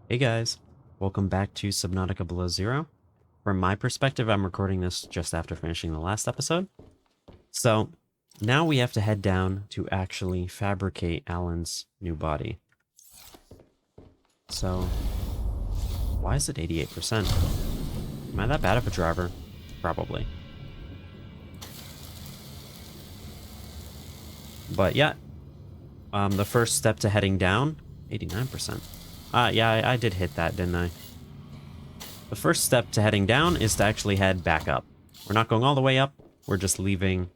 Hey guys, welcome back to Subnautica Below Zero. From my perspective, I'm recording this just after finishing the last episode. So now we have to head down to actually fabricate Alan's new body. So why is it 88%? Am I that bad of a driver? Probably. But yeah, the first step to heading down, 89%. Yeah, I did hit that, didn't I? The first step to heading down is to actually head back up. We're not going all the way up. We're just leaving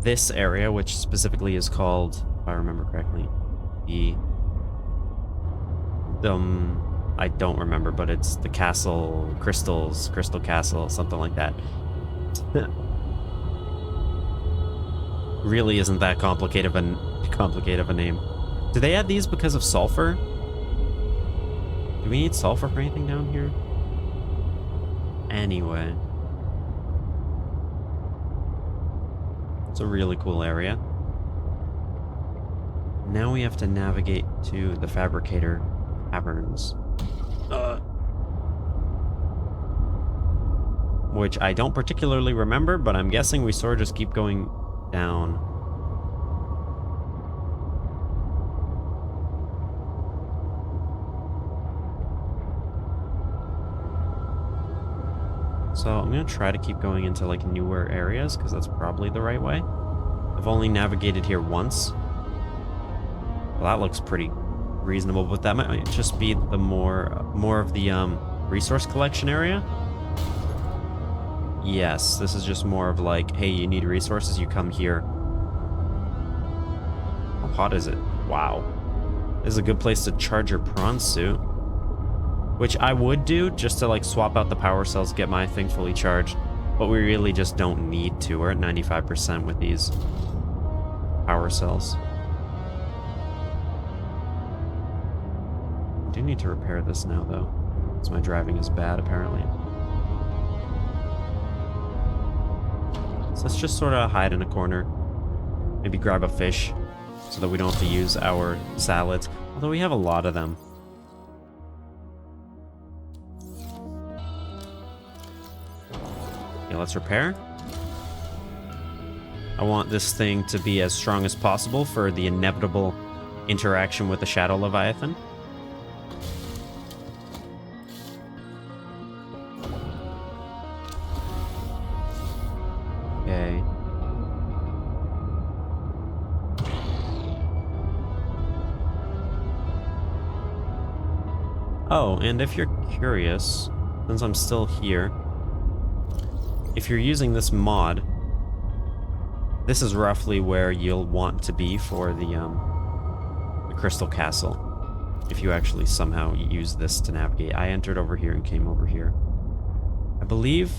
this area, which specifically is called, if I remember correctly, I don't remember, but it's the castle, crystal castle, something like that. Really isn't that complicated of a name. Do they add these because of sulfur? Do we need sulfur for anything down here? Anyway. It's a really cool area. Now we have to navigate to the Fabricator Caverns. Which I don't particularly remember, but I'm guessing we sort of just keep going down. So I'm going to try to keep going into like newer areas because that's probably the right way. I've only navigated here once. Well, that looks pretty reasonable, but that might just be the more of the resource collection area. Yes, this is just more of like, hey, you need resources, you come here. How hot is it? Wow. This is a good place to charge your prawn suit. Which I would do just to like swap out the power cells, get my thing fully charged. But we really just don't need to. We're at 95% with these power cells. I do need to repair this now though, because my driving is bad apparently. So let's just sort of hide in a corner. Maybe grab a fish so that we don't have to use our salads. Although we have a lot of them. Yeah, let's repair. I want this thing to be as strong as possible for the inevitable interaction with the Shadow Leviathan. Okay. Oh, and if you're curious, since I'm still here, if you're using this mod, this is roughly where you'll want to be for the Crystal Castle. If you actually somehow use this to navigate. I entered over here and came over here. I believe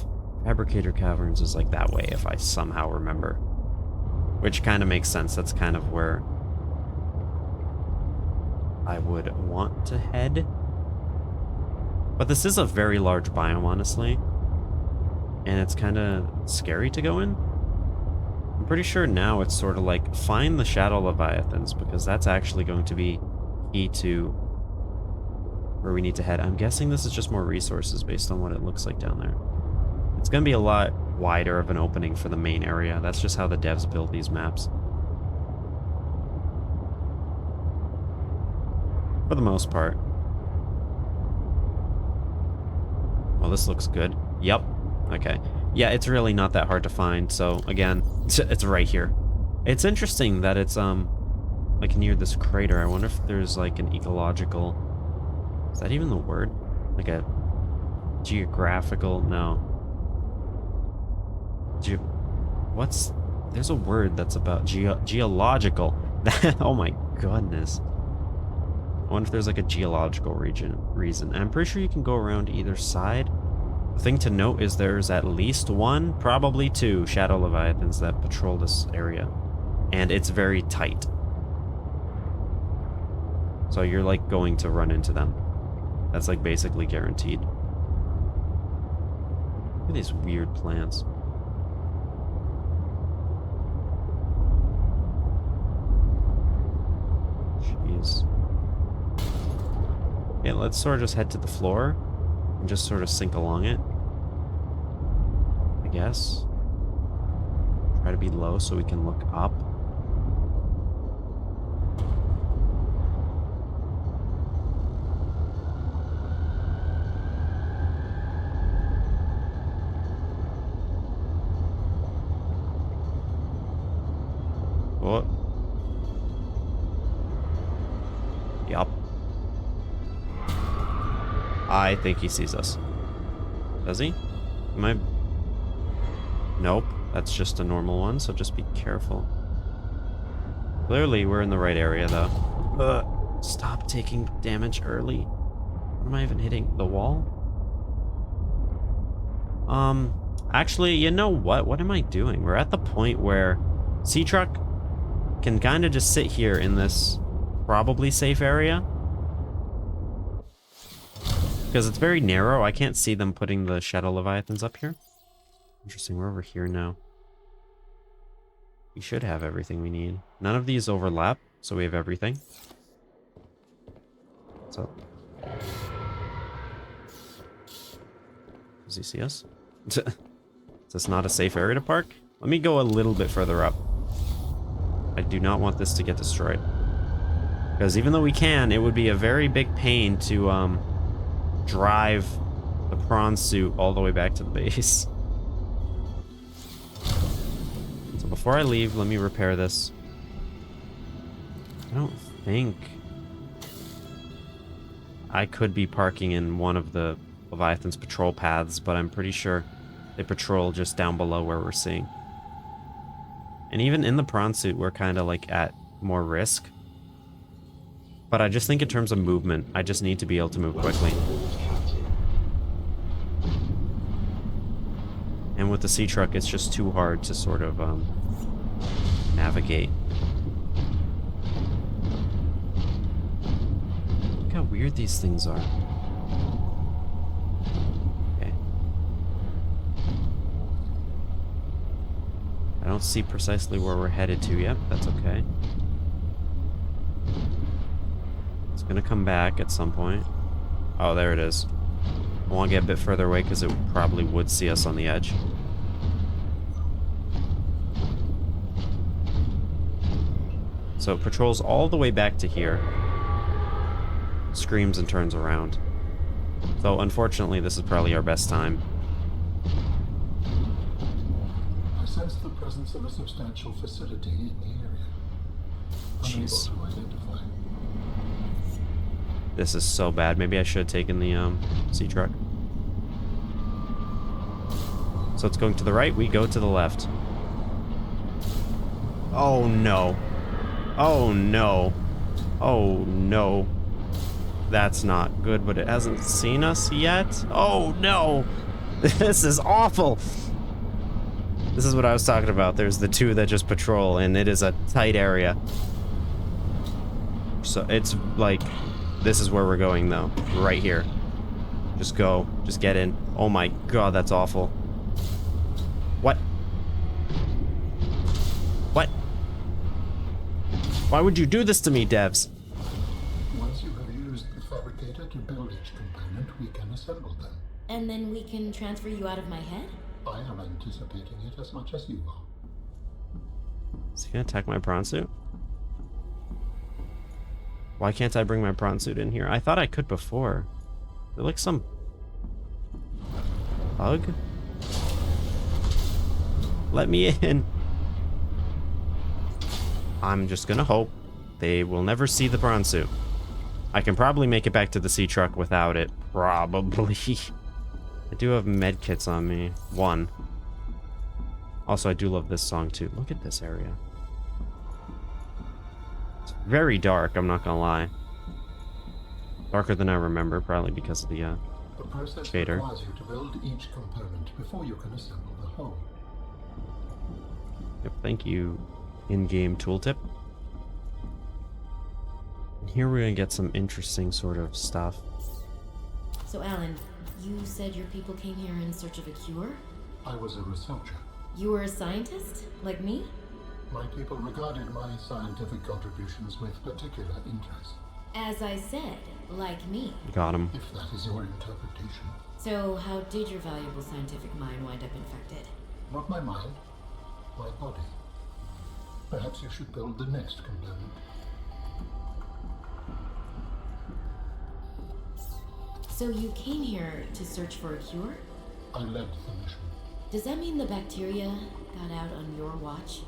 Fabricator Caverns is like that way, if I somehow remember. Which kind of makes sense. That's kind of where I would want to head. But this is a very large biome, honestly. And it's kind of scary to go in. I'm pretty sure now it's sort of like, find the Shadow Leviathans, because that's actually going to be key to where we need to head. I'm guessing this is just more resources based on what it looks like down there. It's going to be a lot wider of an opening for the main area. That's just how the devs build these maps. For the most part. Well, this looks good. Yep. Okay. Yeah, it's really not that hard to find, so again, it's right here. It's interesting that it's like near this crater. I wonder if there's like an ecological, is that even the word? Like a geographical, no. What's, there's a word that's about geological. Oh my goodness. I wonder if there's like a geological reason. I'm pretty sure you can go around either side. The thing to note is there's at least one, probably two, Shadow Leviathans that patrol this area. And it's very tight. So you're like going to run into them. That's like basically guaranteed. Look at these weird plants. Jeez. Okay, let's sort of just head to the floor and just sort of sink along it. I guess. Try to be low so we can look up. Oh. Yup. I think he sees us. Does he? Am I... Nope. That's just a normal one, so just be careful. Clearly, we're in the right area, though. Stop taking damage early. What am I even hitting? The wall? Actually, you know what? What am I doing? We're at the point where Sea Truck can kind of just sit here in this probably safe area. Because it's very narrow. I can't see them putting the Shadow Leviathans up here. Interesting, we're over here now. We should have everything we need. None of these overlap, so we have everything. So. Does he see us? Is this not a safe area to park? Let me go a little bit further up. I do not want this to get destroyed. Because even though we can, it would be a very big pain to drive the prawn suit all the way back to the base. So before I leave, let me repair this. I don't think I could be parking in one of the Leviathan's patrol paths, but I'm pretty sure they patrol just down below where we're seeing. And even in the prawn suit, we're kind of like at more risk. But I just think in terms of movement, I just need to be able to move quickly. And with the Sea Truck, it's just too hard to sort of navigate. Look how weird these things are. Okay. I don't see precisely where we're headed to yet. That's okay. It's gonna come back at some point. Oh, there it is. I want to get a bit further away because it probably would see us on the edge. So it patrols all the way back to here. Screams and turns around. So unfortunately, this is probably our best time. I sense the presence of a substantial facility in the area. Jeez. Unable to identify. This is so bad. Maybe I should have taken the Sea Truck. So it's going to the right, we go to the left. Oh no. Oh no. Oh no. That's not good, but it hasn't seen us yet. Oh no. This is awful. This is what I was talking about. There's the two that just patrol, and it is a tight area. So it's like, this is where we're going though. Right here. Just go. Just get in. Oh my god, that's awful. What? What? Why would you do this to me, devs? Once you have used the fabricator to build each component, we can assemble them. And then we can transfer you out of my head? I am anticipating it as much as you are. Is he gonna attack my prawn suit? Why can't I bring my prawn suit in here? I thought I could before. Is there like some bug? Let me in. I'm just gonna hope they will never see the prawn suit. I can probably make it back to the Sea Truck without it. Probably. I do have med kits on me. One. Also, I do love this song too. Look at this area. It's very dark, I'm not gonna lie. Darker than I remember, probably because of the The process shader. requires you to build each component before you can assemble the whole. Yep, thank you, in-game tooltip. And here we're gonna get some interesting sort of stuff. So, Alan, you said your people came here in search of a cure? I was a researcher. You were a scientist? Like me? My people regarded my scientific contributions with particular interest. As I said, Like me. Got him. if that is your interpretation. So, how did your valuable scientific mind wind up infected? Not my mind, my body. Perhaps you should build the next component. So you came here to search for a cure? I led the mission. Does that mean the bacteria got out on your watch?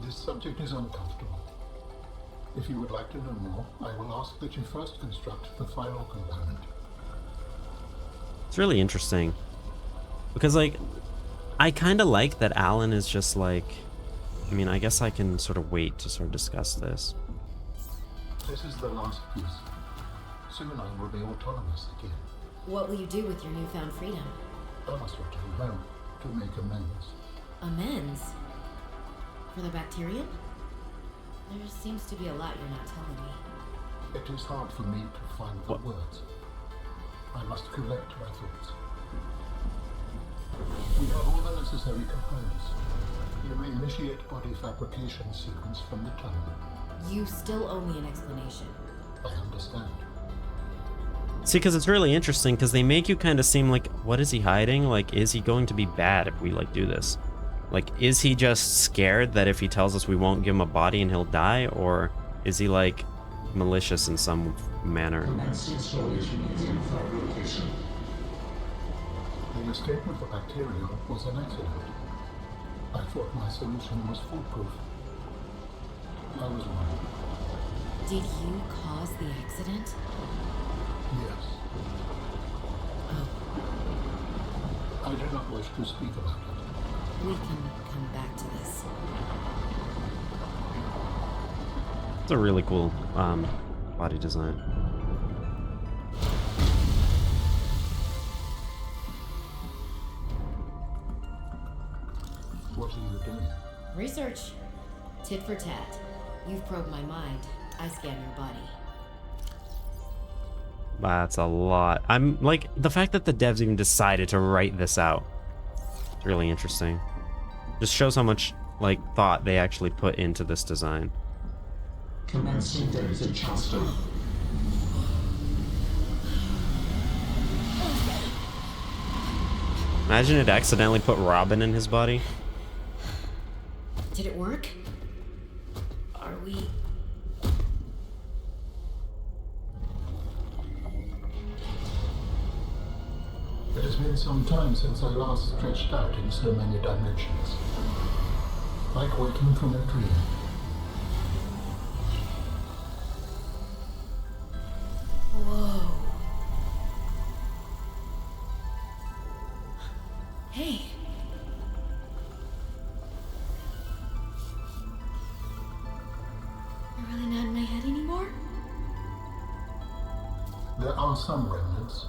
This subject is uncomfortable. If you would like to know more, I will ask that you first construct the final component. It's really interesting. Because, like, I kind of like that Alan is just like... I mean, I guess I can sort of wait to sort of discuss this. This is the last piece. Soon I will be autonomous again. What will you do with your newfound freedom? I must return home to make amends. Amends? For the bacterium? There seems to be a lot you're not telling me. It is hard for me to find the words. I must collect my thoughts. We have all the necessary components. You may initiate body fabrication sequence from the tunnel. You still owe me an explanation. I understand. See, because it's really interesting, because they make you kind of seem like, what is he hiding? Like, is he going to be bad if we, like, do this? Like, is he just scared that if he tells us we won't give him a body and he'll die? Or is he, like, malicious in some manner? Commence installation in fabrication. The escape of the bacteria was an accident. I thought my solution was foolproof. I was wrong. Did you cause the accident? Yes. Oh, I do not wish to speak about it. we can come back to this. It's a really cool body design. What are you doing? Research. Tit for tat. You've probed my mind. I scan your body. That's a lot. I'm like, the fact that the devs even decided to write this out. It's really interesting. Just shows how much, like, thought they actually put into this design. Commencing data transfer. Imagine it accidentally put Robin in his body. Did it work? Are we... It has been some time since I last stretched out in so many dimensions. Like waking from a dream. Whoa. Hey. You're really not in my head anymore? There are some remnants.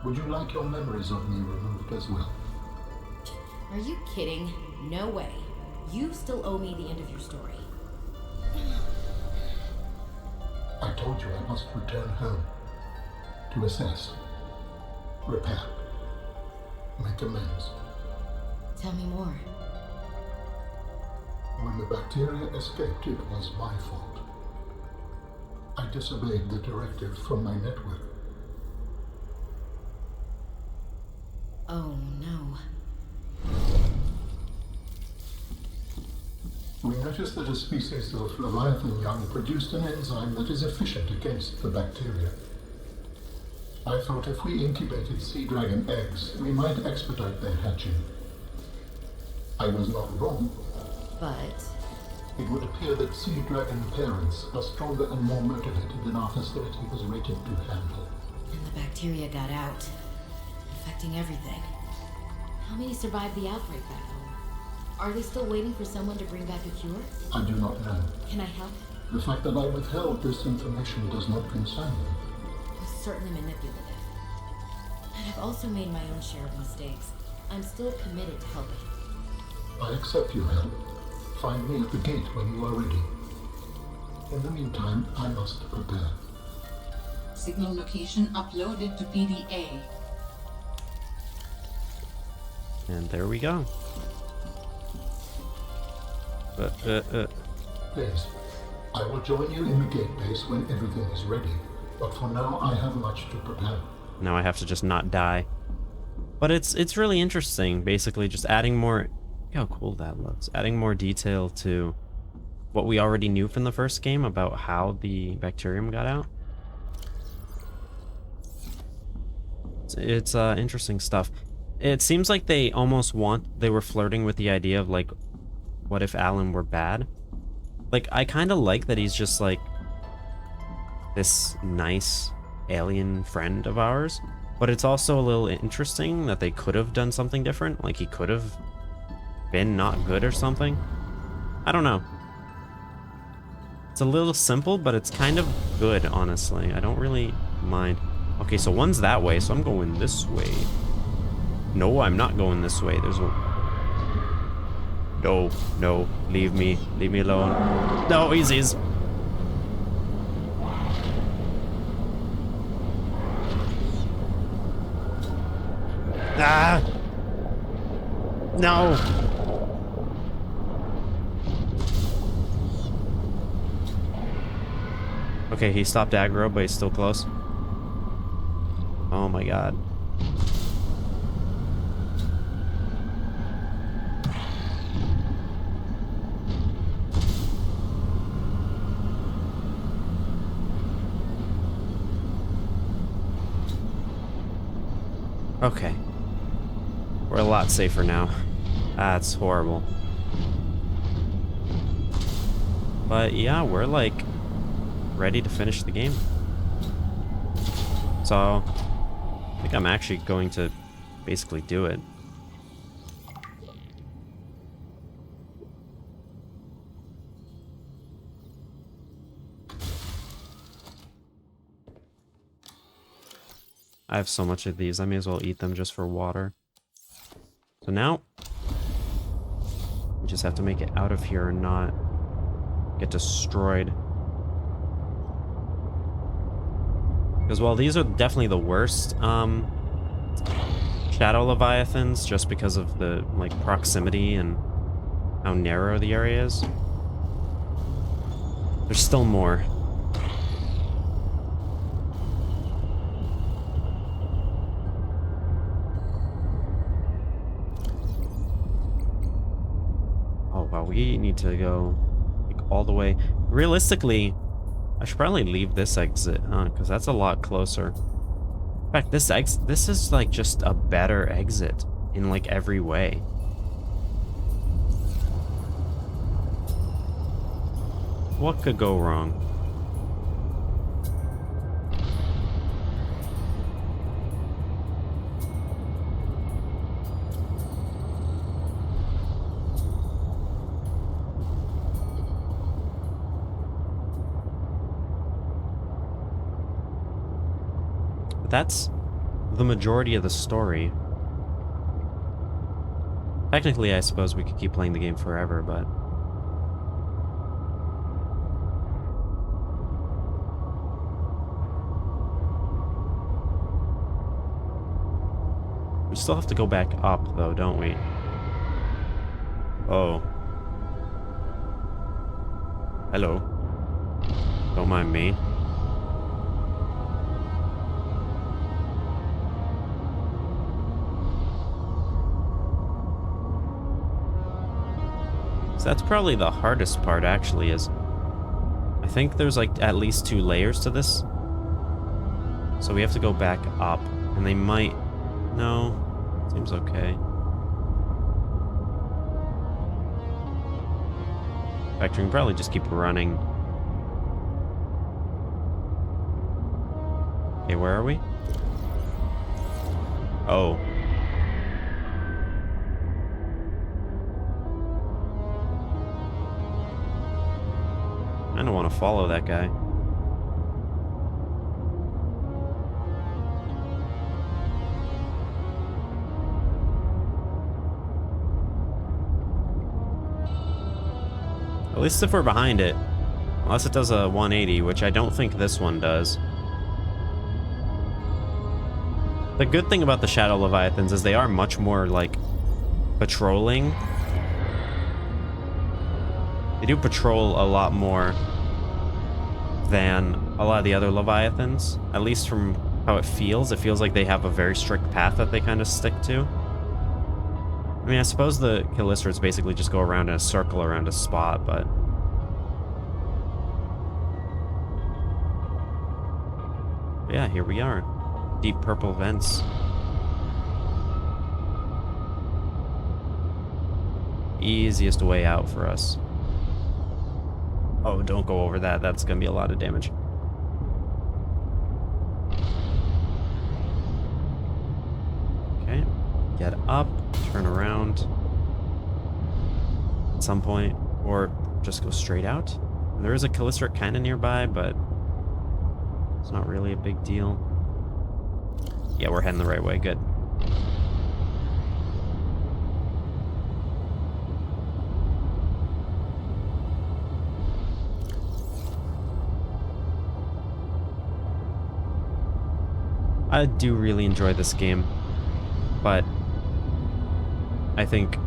Would you like your memories of me removed as well? Are you kidding? No way. You still owe me the end of your story. I told you I must return home. To assess. Repair. Make amends. Tell me more. When the bacteria escaped, it was my fault. I disobeyed the directive from my network. Oh no. We noticed that a species of Leviathan young produced an enzyme that is efficient against the bacteria. I thought if we incubated sea dragon eggs, we might expedite their hatching. I was not wrong. But... It would appear that sea dragon parents are stronger and more motivated than our facility was rated to handle. And the bacteria got out, infecting everything. How many survived the outbreak back home? Are they still waiting for someone to bring back a cure? I do not know. Can I help? The fact that I withheld this information does not concern me. It was certainly manipulative. And I've also made my own share of mistakes. I'm still committed to helping. I accept your help. Find me at the gate when you are ready. In the meantime, I must prepare. Signal location uploaded to PDA. And there we go. Please, I will join you in the gate base when everything is ready. But for now, I have much to prepare. Now I have to just not die. But it's really interesting, basically just adding more... Look how cool that looks. Adding more detail to what we already knew from the first game about how the bacterium got out. It's interesting stuff. It seems like they were flirting with the idea of like, what if Alan were bad? Like, I kind of like that he's just like this nice alien friend of ours, but it's also a little interesting that they could have done something different. Like, he could have been not good or something. I don't know. It's a little simple, but it's kind of good, honestly. I don't really mind. Okay, so one's that way, so I'm going this way. No, I'm not going this way. There's one. No, no, leave me alone. No, easies. Ah! No! Okay, he stopped aggro, but he's still close. Oh my god. Okay. We're a lot safer now. That's horrible. But yeah, we're like ready to finish the game. So I think I'm actually going to basically do it. I have so much of these, I may as well eat them just for water. So now, we just have to make it out of here and not get destroyed. Because while these are definitely the worst shadow leviathans, just because of the like proximity and how narrow the area is, there's still more. We need to go like all the way. Realistically, I should probably leave this exit, huh? Because that's a lot closer. In fact, this is like just a better exit in like every way. What could go wrong? That's the majority of the story. Technically, I suppose we could keep playing the game forever, but... we still have to go back up, though, don't we? Oh. Hello. Don't mind me. That's probably the hardest part, actually, is I think there's like at least 2 layers to this. So we have to go back up, and they might... No, seems okay. In fact, we can probably just keep running. Okay, where are we? Oh. I don't want to follow that guy. At least if we're behind it. Unless it does a 180, which I don't think this one does. The good thing about the Shadow Leviathans is they are much more, like, patrolling. They do patrol a lot more than a lot of the other Leviathans, at least from how it feels. It feels like they have a very strict path that they kind of stick to. I mean, I suppose the Callistrates basically just go around in a circle around a spot, but... yeah, here we are. Deep purple vents. Easiest way out for us. Oh, don't go over that. That's gonna be a lot of damage. Okay. Get up, turn around at some point, or just go straight out. There is a Callistrate kind of nearby, but it's not really a big deal. Yeah, we're heading the right way. Good. I do really enjoy this game, but I think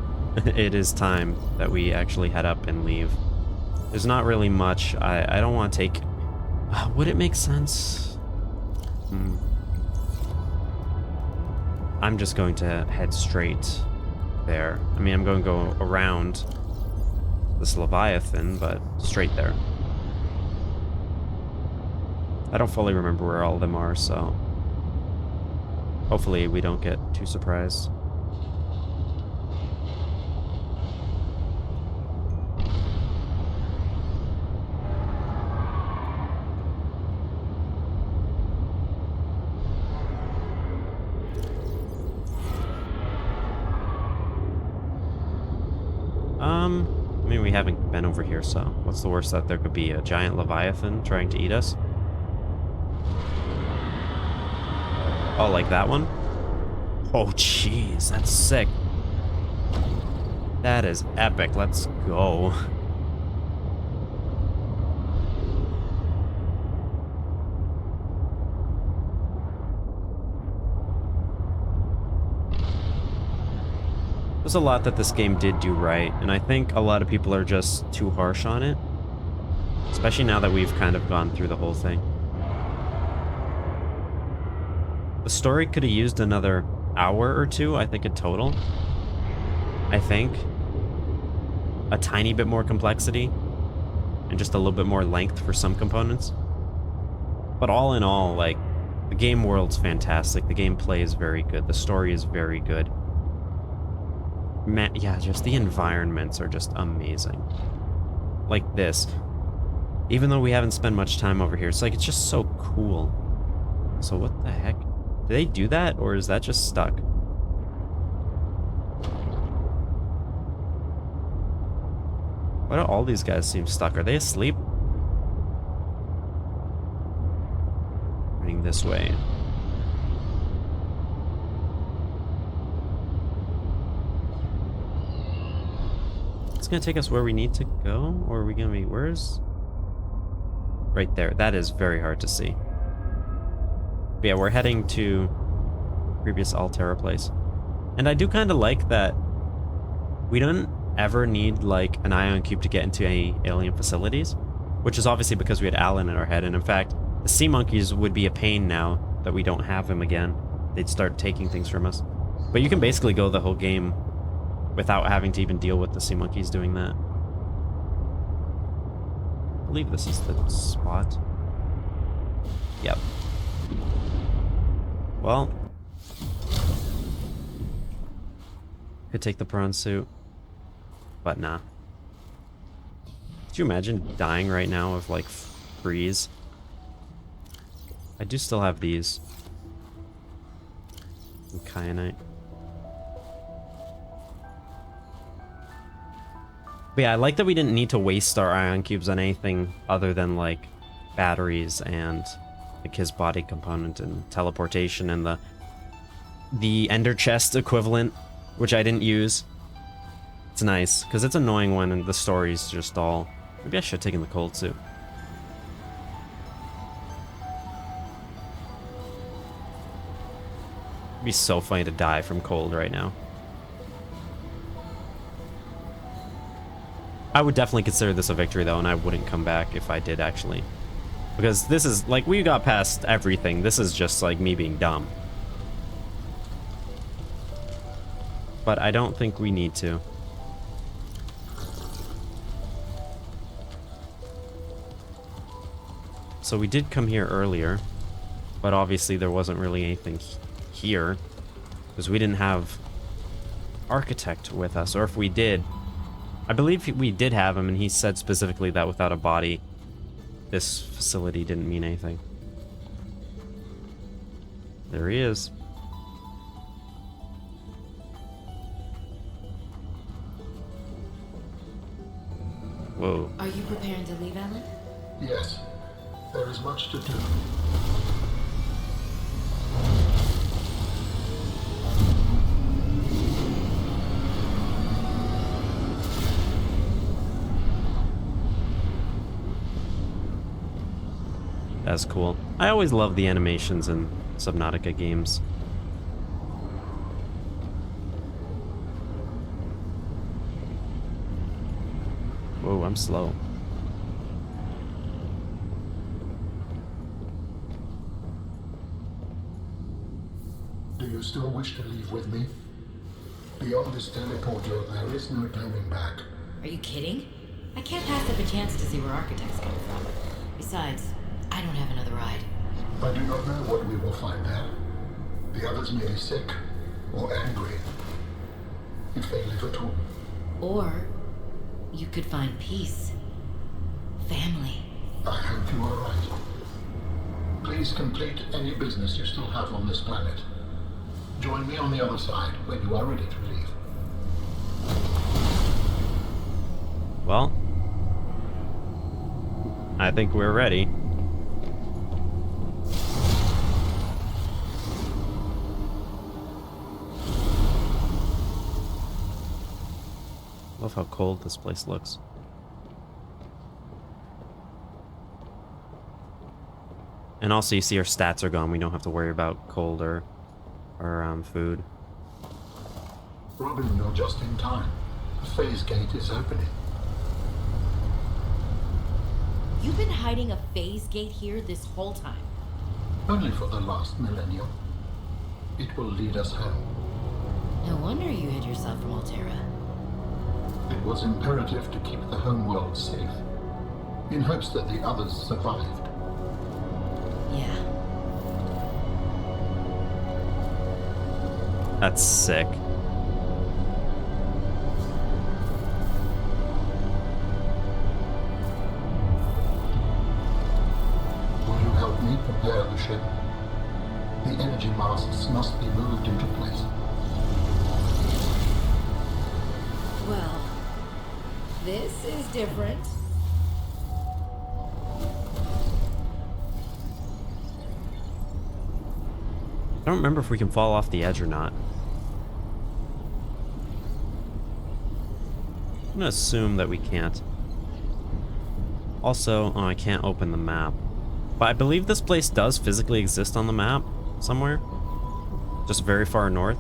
it is time that we actually head up and leave. There's not really much. I don't want to take... would it make sense? I'm just going to head straight there. I mean, I'm going to go around this Leviathan, but straight there. I don't fully remember where all of them are, so... hopefully we don't get too surprised. I mean, we haven't been over here, so what's the worst that there could be? A giant Leviathan trying to eat us? Oh, like that one? Oh, jeez, that's sick. That is epic. Let's go. There's a lot that this game did do right, and I think a lot of people are just too harsh on it. Especially now that we've kind of gone through the whole thing. The story could have used another hour or two, I think, in total. I think. A tiny bit more complexity. And just a little bit more length for some components. But all in all, like, the game world's fantastic. The gameplay is very good. The story is very good. Man, yeah, just the environments are just amazing. Like this. Even though we haven't spent much time over here, it's like, it's just so cool. So what the heck? Did they do that, or is that just stuck? Why do all these guys seem stuck? Are they asleep? Running this way. It's gonna take us where we need to go, or are we gonna be... where's... right there. That is very hard to see. But yeah, we're heading to previous Altera place. And I do kind of like that we don't ever need, like, an ion cube to get into any alien facilities, which is obviously because we had Alan in our head. And in fact, the sea monkeys would be a pain now that we don't have him again. They'd start taking things from us. But you can basically go the whole game without having to even deal with the sea monkeys doing that. I believe this is the spot. Yep. Well, could take the prawn suit, but nah. Could you imagine dying right now of, like, freeze? I do still have these. And kyanite. But yeah, I like that we didn't need to waste our ion cubes on anything other than, like, batteries and, like, his body component and teleportation and the ender chest equivalent, which I didn't use. It's nice, because it's annoying when the story's just all... maybe I should have taken the cold suit. It'd be so funny to die from cold right now. I would definitely consider this a victory, though, and I wouldn't come back if I did actually Because this is, like, we got past everything. This is just, like, me being dumb. But I don't think we need to. So we did come here earlier, but obviously there wasn't really anything here, because we didn't have Architect with us, or if we did, I believe we did have him, and he said specifically that without a body, this facility didn't mean anything. There he is. Whoa. Are you preparing to leave, Ellen? Yes, there is much to do. That's cool. I always love the animations in Subnautica games. Whoa, I'm slow. Do you still wish to leave with me? Beyond this teleporter, there is no turning back. Are you kidding? I can't pass up a chance to see where Architect's coming from. Besides, I don't have another ride. I do not know what we will find there. The others may be sick or angry, if they live at all. Or you could find peace. Family. I hope you are right. Please complete any business you still have on this planet. Join me on the other side when you are ready to leave. Well, I think we're ready. Love how cold this place looks. And also you see our stats are gone. We don't have to worry about cold or food. Robin, you're just in time. The phase gate is opening. You've been hiding a phase gate here this whole time. Only for the last millennium. It will lead us home. No wonder you hid yourself from Altera. It was imperative to keep the homeworld safe, in hopes that the others survived. Yeah. That's sick. Will you help me prepare the ship? The energy masts must be moved into place. Well, this is different. I don't remember if we can fall off the edge or not. I'm gonna assume that we can't. Also, oh, I can't open the map. But I believe this place does physically exist on the map somewhere. Just very far north.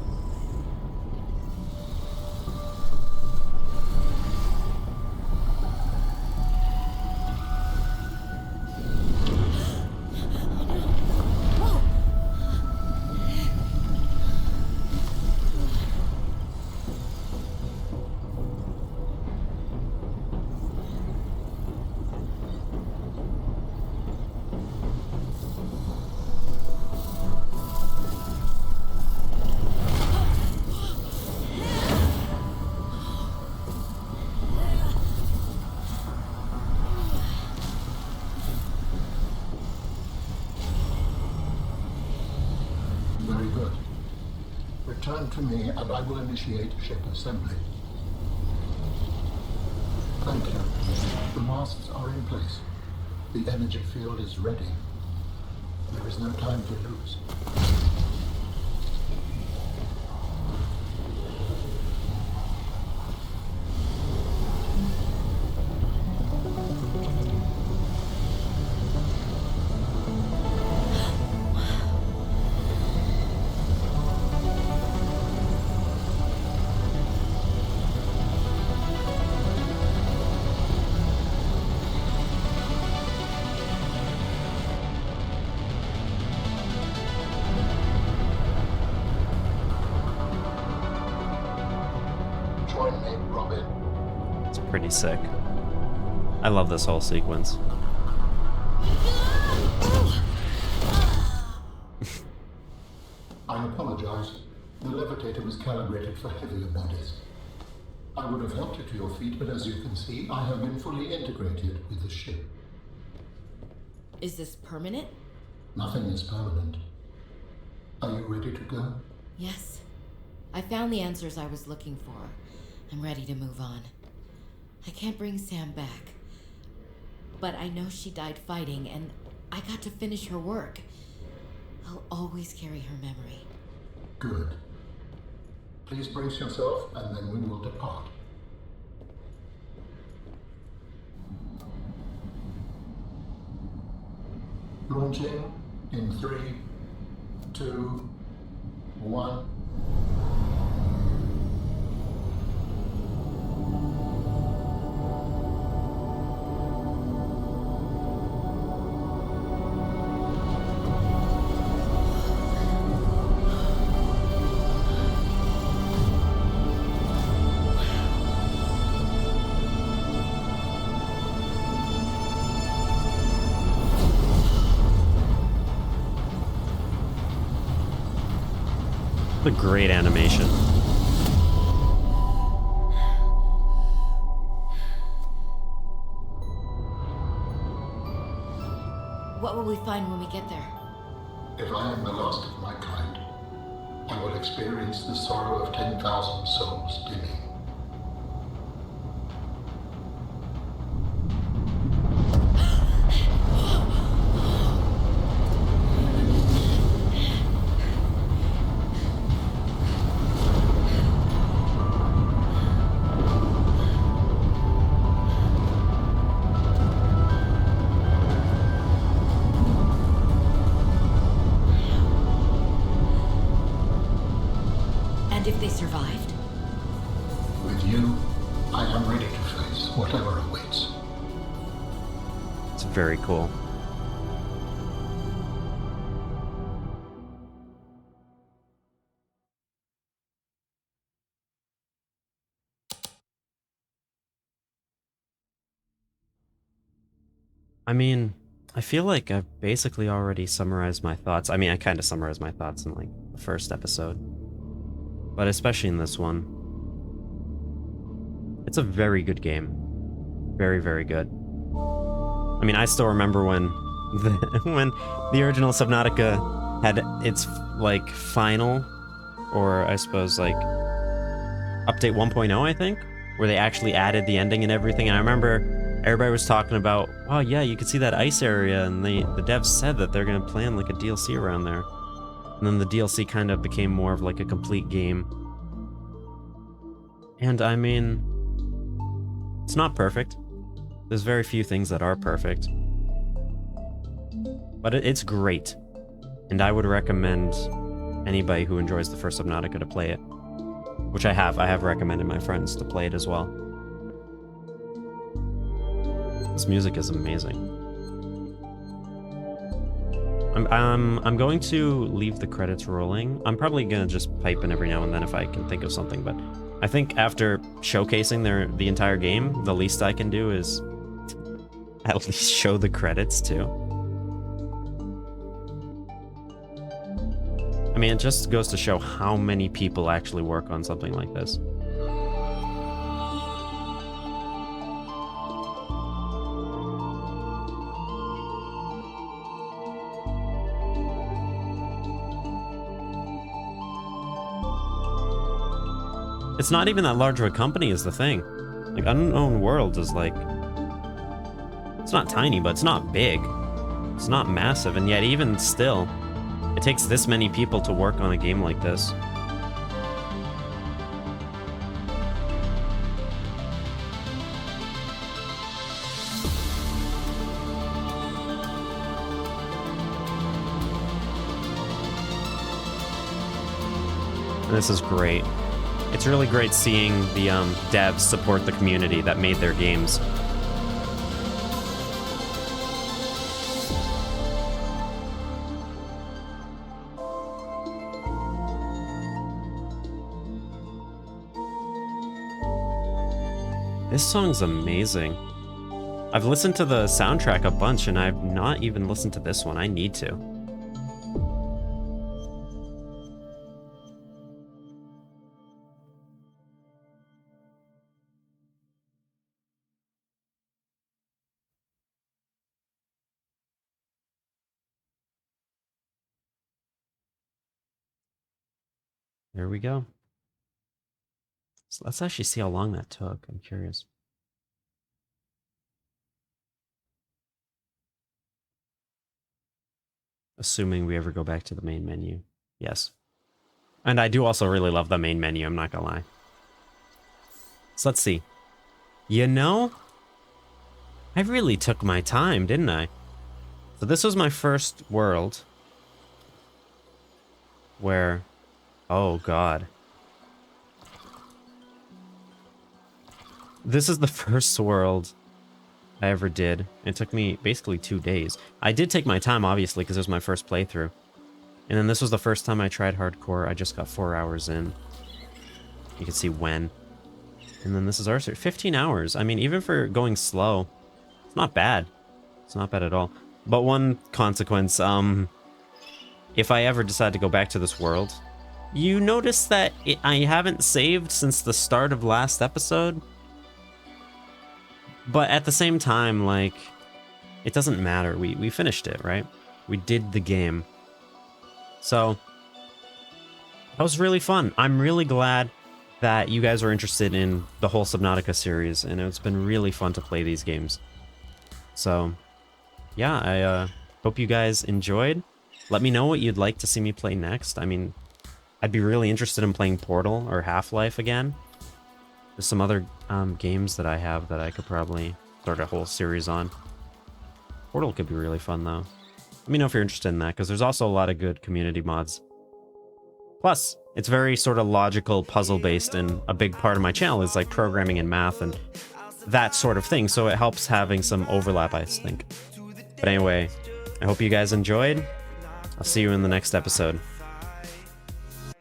Very good. Return to me and I will initiate ship assembly. Thank you. The masts are in place. The energy field is ready. There is no time to lose. name, Robin. It's pretty sick. I love this whole sequence. I apologize. The levitator was calibrated for heavier bodies. I would have helped you to your feet, but as you can see, I have been fully integrated with the ship. Is this permanent? Nothing is permanent. Are you ready to go? Yes. I found the answers I was looking for. I'm ready to move on. I can't bring Sam back. But I know she died fighting, and I got to finish her work. I'll always carry her memory. Good. Please brace yourself, and then we will depart. Launching in 3, 2, 1. A great animation. What will we find when we get there? If I am the last of my kind, I will experience the sorrow of 10,000 souls dimming. And if they survived? With you, I am ready to face whatever awaits. It's very cool. I mean, I feel like I've basically already summarized my thoughts. I mean, I kind of summarized my thoughts in like the first episode. But especially in this one. It's a very good game. Very, very good. I mean, I still remember when when the original Subnautica had its like final, or I suppose like update 1.0, I think, where they actually added the ending and everything. And I remember everybody was talking about, wow, yeah, you could see that ice area, and the devs said that they're gonna plan like a DLC around there. And then the DLC kind of became more of like a complete game. And I mean, it's not perfect. There's very few things that are perfect. But it's great. And I would recommend anybody who enjoys the first Subnautica to play it. Which I have. I have recommended my friends to play it as well. This music is amazing. I'm going to leave the credits rolling. I'm probably gonna just pipe in every now and then if I can think of something, but I think after showcasing the entire game, the least I can do is at least show the credits too. I mean, it just goes to show how many people actually work on something like this. It's not even that large of a company is the thing. Like, Unknown Worlds is like... It's not tiny, but it's not big. It's not massive, and yet even still, it takes this many people to work on a game like this. And this is great. It's really great seeing the devs support the community that made their games. This song's amazing. I've listened to the soundtrack a bunch and I've not even listened to this one. I need to. There we go. So let's actually see how long that took. I'm curious. Assuming we ever go back to the main menu. Yes. And I do also really love the main menu, I'm not gonna lie. So let's see. You know, I really took my time, didn't I? So this was my first world. Where... Oh, God. This is the first world I ever did. It took me basically 2 days. I did take my time, obviously, because it was my first playthrough. And then this was the first time I tried hardcore. I just got 4 hours in. You can see when. And then this is our 15 hours. I mean, even for going slow, it's not bad. It's not bad at all. But one consequence, if I ever decide to go back to this world, you notice that I haven't saved since the start of last episode. But at the same time, like, it doesn't matter. We finished it, right? We did the game. So, that was really fun. I'm really glad that you guys are interested in the whole Subnautica series, and it's been really fun to play these games. So, yeah, I hope you guys enjoyed. Let me know what you'd like to see me play next. I mean, I'd be really interested in playing Portal or Half-Life again. There's some other games that I have that I could probably start a whole series on. Portal could be really fun, though. Let me know if you're interested in that, because there's also a lot of good community mods. Plus, it's very sort of logical, puzzle-based, and a big part of my channel is like programming and math and that sort of thing, so it helps having some overlap, I think. But anyway, I hope you guys enjoyed. I'll see you in the next episode.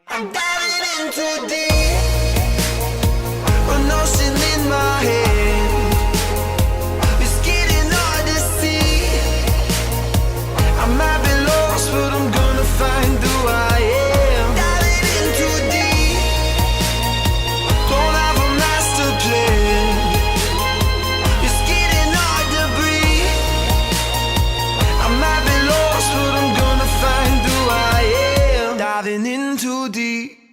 I'm diving in too deep, an ocean in my head. It's getting hard to see. I might be lost, but I'm gonna find who I am. Diving in too deep, don't have a master plan. It's getting hard to breathe. I might be lost, but I'm gonna find who I am. Diving in too deep.